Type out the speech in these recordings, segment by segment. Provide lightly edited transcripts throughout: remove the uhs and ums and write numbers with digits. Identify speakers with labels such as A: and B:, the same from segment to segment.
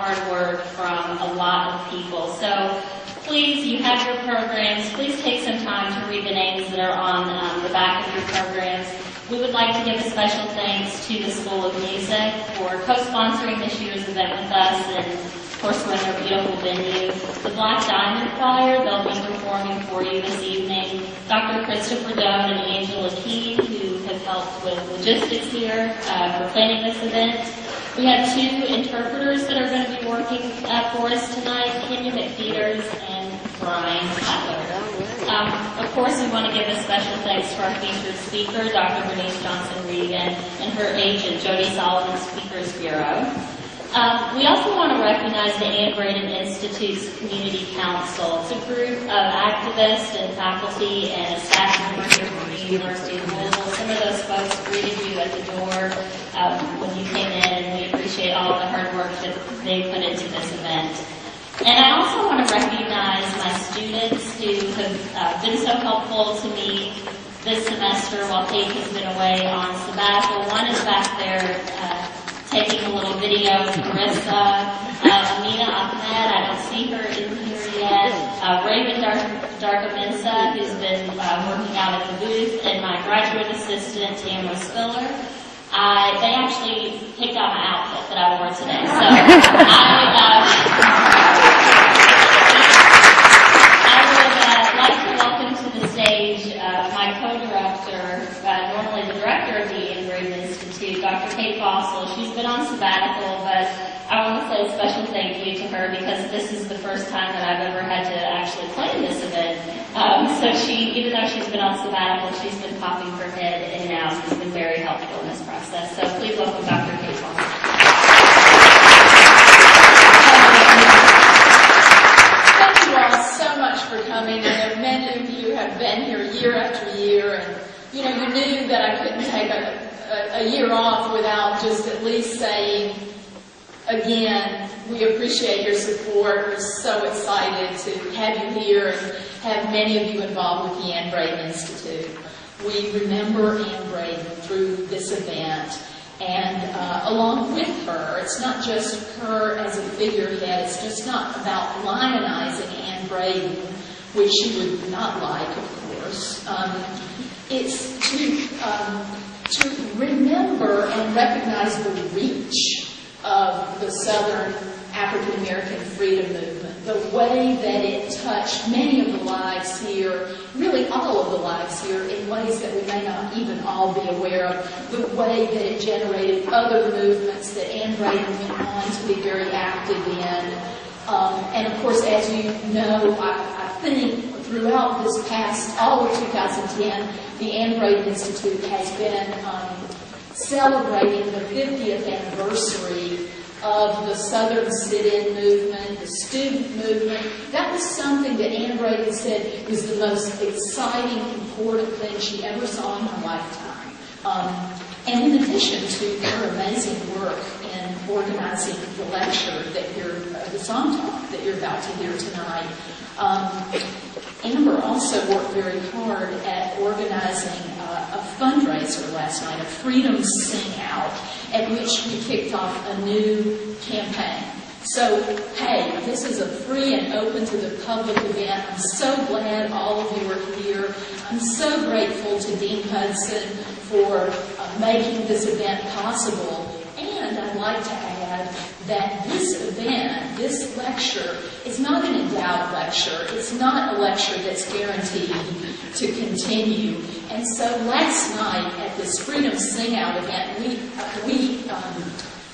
A: hard work from a lot of people. So please, you have your programs. Please take some time to read the names that are on the back of your programs. We would like to give a special thanks to the School of Music for co-sponsoring this year's event with us, and of course we're in their beautiful venue. The Black Diamond Choir, they'll be performing for you this evening. Dr. Christopher Doan and Angela Keene, who have helped with logistics here for planning this event. We have two interpreters that are going to be working for us tonight, Kenya McPeters and Brian Butler. Of course, we want to give a special thanks to our featured speaker, Dr. Bernice Reagon, and her agent, Jody Solomon, Speakers Bureau. We also want to recognize the Anne Braden Institute's Community Council. It's a group of activists and faculty and a staff member here from the University of Louisville. Some of those folks greeted you at the door when you came in, and we appreciate all the hard work that they put into this event. And I also want to recognize my students who have been so helpful to me this semester while Kate has been away on sabbatical. One is back there taking a little video of Marissa, Amina Ahmed, I don't see her in here yet, Raven Darkamensa, who's been working out at the booth, and my graduate assistant, Tamara Spiller. They actually picked out my outfit that I wore today, so I would like to welcome to the stage my co-director, normally the director of the Anne Braden Institute, Dr. Kate Fossil. She's been on sabbatical, but I want to say a special thank you to her because this is the first time that I've ever had to actually plan this event. So even though she's been on sabbatical, she's been popping her head in and out. She's been very helpful in this process. So please welcome Dr. Kate Fossil.
B: Thank you all so much for coming. I know many of you have been here year after year, and you knew that I couldn't take a year off without just at least saying, again, we appreciate your support. We're so excited to have you here and have many of you involved with the Anne Braden Institute. We remember Anne Braden through this event, and along with her, it's not just her as a figurehead, it's just not about lionizing Anne Braden, which she would not like, of course. It's to remember and recognize the reach of the Southern African American freedom movement, the way that it touched many of the lives here, really all of the lives here, in ways that we may not even all be aware of, the way that it generated other movements that Anne Braden went on to be very active in. And of course, as you know, I think throughout this past, all of 2010, the Anne Braden Institute has been celebrating the 50th anniversary of the Southern sit-in movement, the student movement. That was something that Anne Braden said was the most exciting, important thing she ever saw in her lifetime. And in addition to her amazing work in organizing the lecture that the song talk that you're about to hear tonight, Amber also worked very hard at organizing a fundraiser last night, a Freedom Sing Out, at which we kicked off a new campaign. So, hey, this is a free and open to the public event. I'm so glad all of you are here. I'm so grateful to Dean Hudson for making this event possible. And I'd like to add that this event, this lecture, is not an endowed lecture. It's not a lecture that's guaranteed to continue. And so last night at this Freedom Sing Out event, we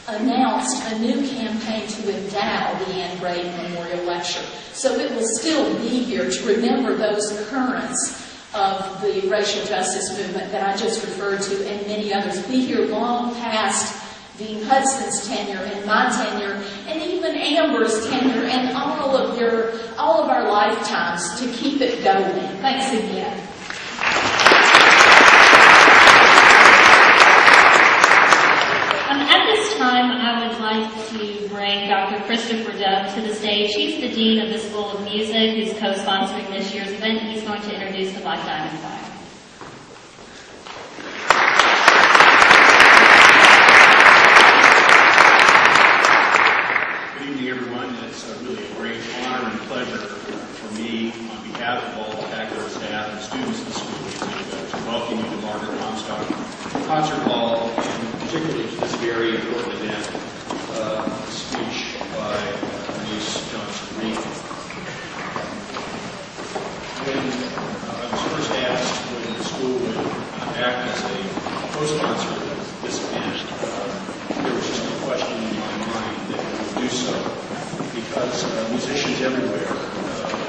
B: announced a new campaign to endow the Anne Braden Memorial Lecture. So it will still be here to remember those currents of the racial justice movement that I just referred to, and many others. Be here long past Dean Hudson's tenure and my tenure, and even Amber's tenure, and all of our lifetimes to keep it going. Thanks again.
A: At this time, I would like to bring Dr. Christopher Doan to the stage. He's the Dean of the School of Music, who's co-sponsoring this year's event. He's going to introduce the Black Diamond Choir.
C: Good evening, and it's really a great honor and pleasure for me, on behalf of all the faculty, staff, and students in the school, to welcome you to Margaret Comstock Concert Hall, and particularly to this very important event, a speech by Bernice Reagon. When I was first asked whether the school would act as a co-sponsor of this event, there was just no question in my mind that we would do so, because musicians everywhere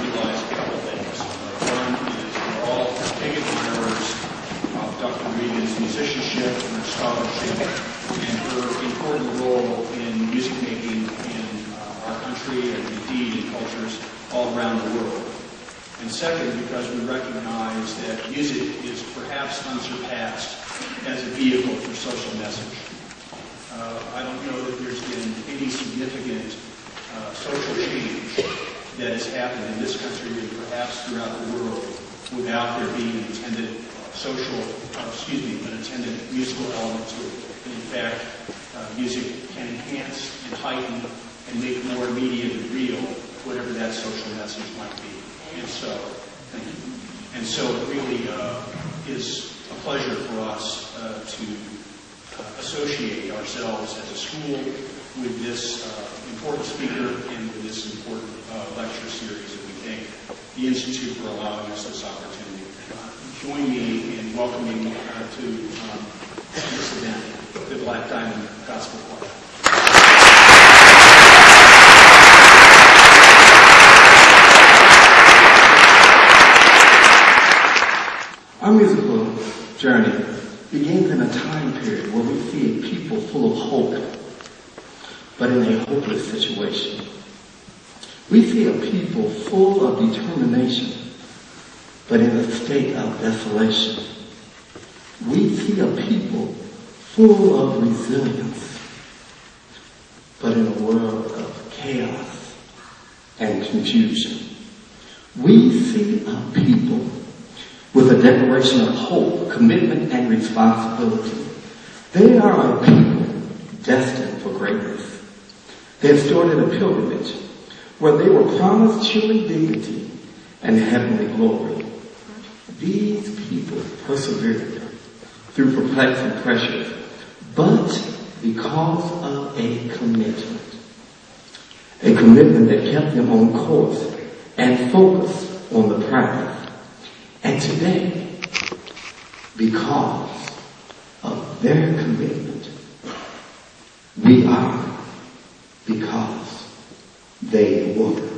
C: realize a couple things. One is we're all big admirers of Dr. Reagon's musicianship and her scholarship and her important role in music making in our country and indeed in cultures all around the world. And second, because we recognize that music is perhaps unsurpassed as a vehicle for social message. I don't know that there's been any significant social change that has happened in this country and perhaps throughout the world without there being an attendant musical element to it. And in fact, music can enhance and heighten and make more immediate and real whatever that social message might be. And so, thank you. And so it really is a pleasure for us to associate ourselves as a school with this important speaker and with this important lecture series, and we thank the Institute for allowing us this opportunity. Join me in welcoming to this event the Black Diamond Gospel Choir.
D: Our musical journey begins in a time period where we see people full of hope, but in a hopeless situation. We see a people full of determination, but in a state of desolation. We see a people full of resilience, but in a world of chaos and confusion. We see a people with a declaration of hope, commitment, and responsibility. They are a people destined for greatness. They have started a pilgrimage where they were promised human dignity and heavenly glory. These people persevered through perplexing pressures, but because of a commitment that kept them on course and focused on the prize. And today, because of their commitment, we are because they were.